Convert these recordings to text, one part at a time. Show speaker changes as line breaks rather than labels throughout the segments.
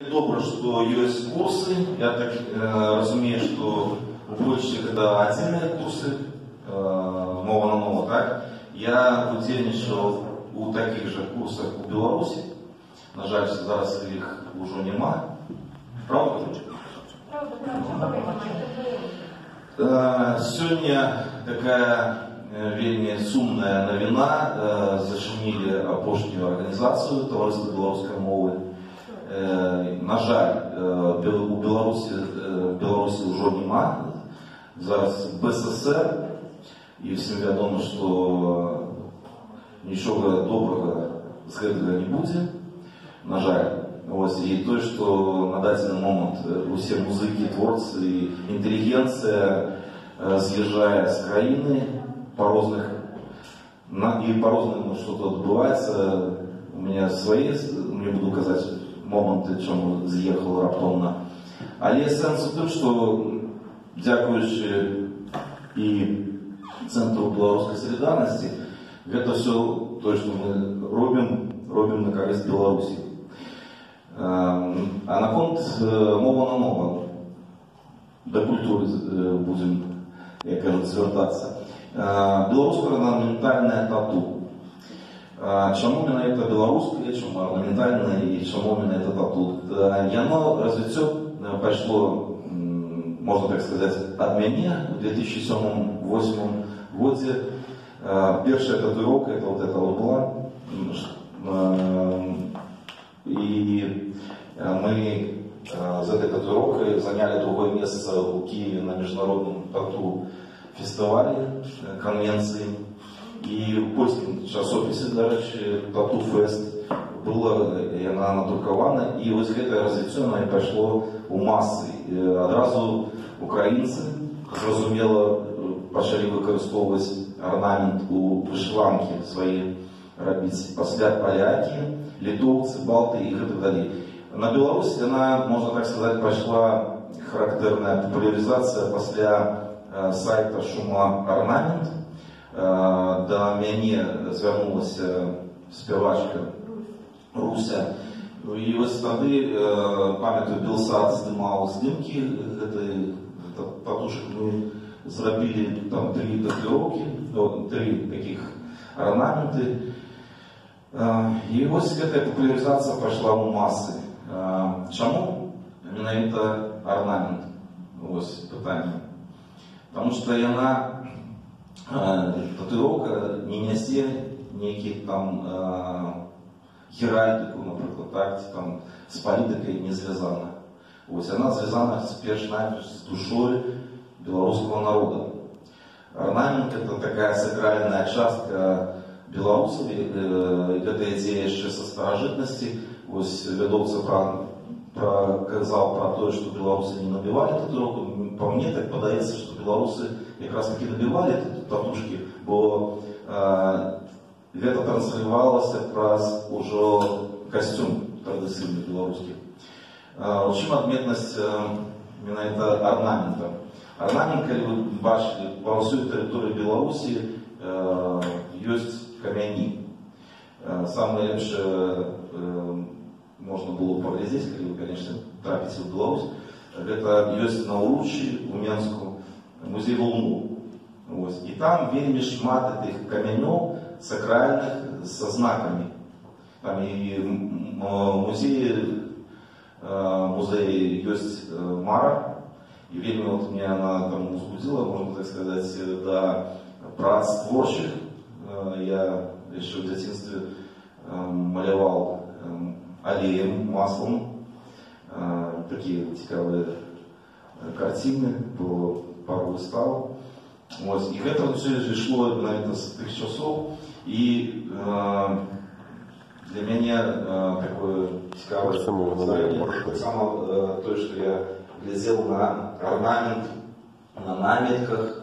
Добре, што ёсць курсы. Я так разумею, што у Польшчы гэта адзіныя курсы мова на мова, так? Я удзельнічаў у такіх жа курсах у Беларусі. На жаль, зараз іх ужо няма. Правда? Сёння такая вельмі сумная навіна. Зачынілі апошнюю арганізацыю таварыства беларускай мовы. На жаль, у Беларусі ўжо няма. Зараз БССР, і всім вядома, што нічога добрага з гэтага не будзе. На жаль. І тое, што на дадзены момант усе музыкі, творцы і інтэлігенцыя з'язджае з краіны па-розных, і па-рознаму што-то адбываецца. У меня свае, не буду казаць, моманты, чому з'їхав раптомно. Але сенс у тим, що дякуючи і Центру беларускай солідарності, гэта все то, що ми робимо на користь Білорусі. А наконт мова на мова, до культури будемо, як кажуть, звертатися. Беларуска орнаментальне тату. Чому менавіта беларускае, чому орнаментальное и чему именно это тату? Яно развіццё пайшло, можно так сказать, от меня в 2007-2008 году. Первая татуировка это вот эта вот была. И мы с этой татуировкой заняли другое место в Киеве на международном тату-фестивале конвенции. І в польскім часопісе, до речі, Тату Фест, була яна надрукавана, і ось гэта развіццё пайшло у масы. Адразу украінцы, зразумела, пачалі выкарыстоўваць арнамент у вышыванкі свае рабіць. Пасля палякі, літоўцы, балты і гэтак далей. На Беларусі яна, можна так сказаць, пайшла характэрная папулярызацыя пасля сайта Шума Арнамент. Да мяне звярнулася спявачка Руся. І вось тады, памятаю, Белсад здымаў здымкі гэтай татушак. Мы зрабілі там 3 татуіроўкі, 3 такіх арнаменты. І вось гэтая папулярызацыя пайшла ў масы. Чаму менавіта арнамент? Вось пытанне. Таму што яна татуировка не нясе нейкіх там геральдыку, напрыклад, так, там з палітыкай не звязана. Вось яна звязана перш-наперш з душой беларускага народа. Орнамент это такая сакральная частка беларусаў, гэта ідзе яшчэ са старажытнасці. Вось вядоўца казаў пра тое, што беларусы не набівалі татуировку. По мне так падаецца, што беларусы якраз таки набівалі татушки, бо гэта транслявалася праз ужо касцюм традыцыйны беларускі. У чым адметнасць менавіта арнамента? Арнамент, калі вы бачылі, па ўсёй тэрыторыі Беларусі ёсць камяні. Самае лепшае можна было паглядзець, калі вы, конечно, трапіце ў Беларусь. Гэта ёсць на Уруччы, у Менску, музей Луну. И там вельмі шмат этих камянёў сакральных со знаками. Там и музей есть Мара, и вельмі вот меня она там узбудила, можно так сказать, до прац творчих. Я еще в детстве малявал алеем, маслом, такие цікавые картины, было пару выстав. И гэта все шло наверное, с тых часов. И для меня такое цікавое здарение, так само то, что я глядел на орнамент, на наметках,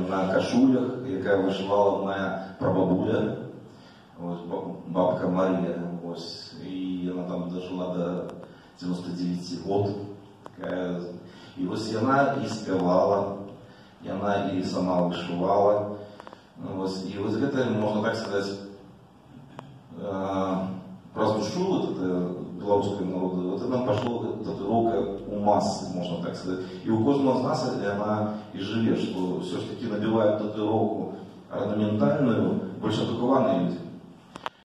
на кашулях, якая вышивала моя прабабуля, бабка Мария. И она там дожила до 99 год. И вот она и спевала. И она и сама вышивала. И вот это, можно так сказать, праз душу белорусского народа, вот это пошла татуировка у массы, можно так сказать. И у каждого из нас она и живет, что все-таки набивают татуировку орнаментальную больше атакованные люди.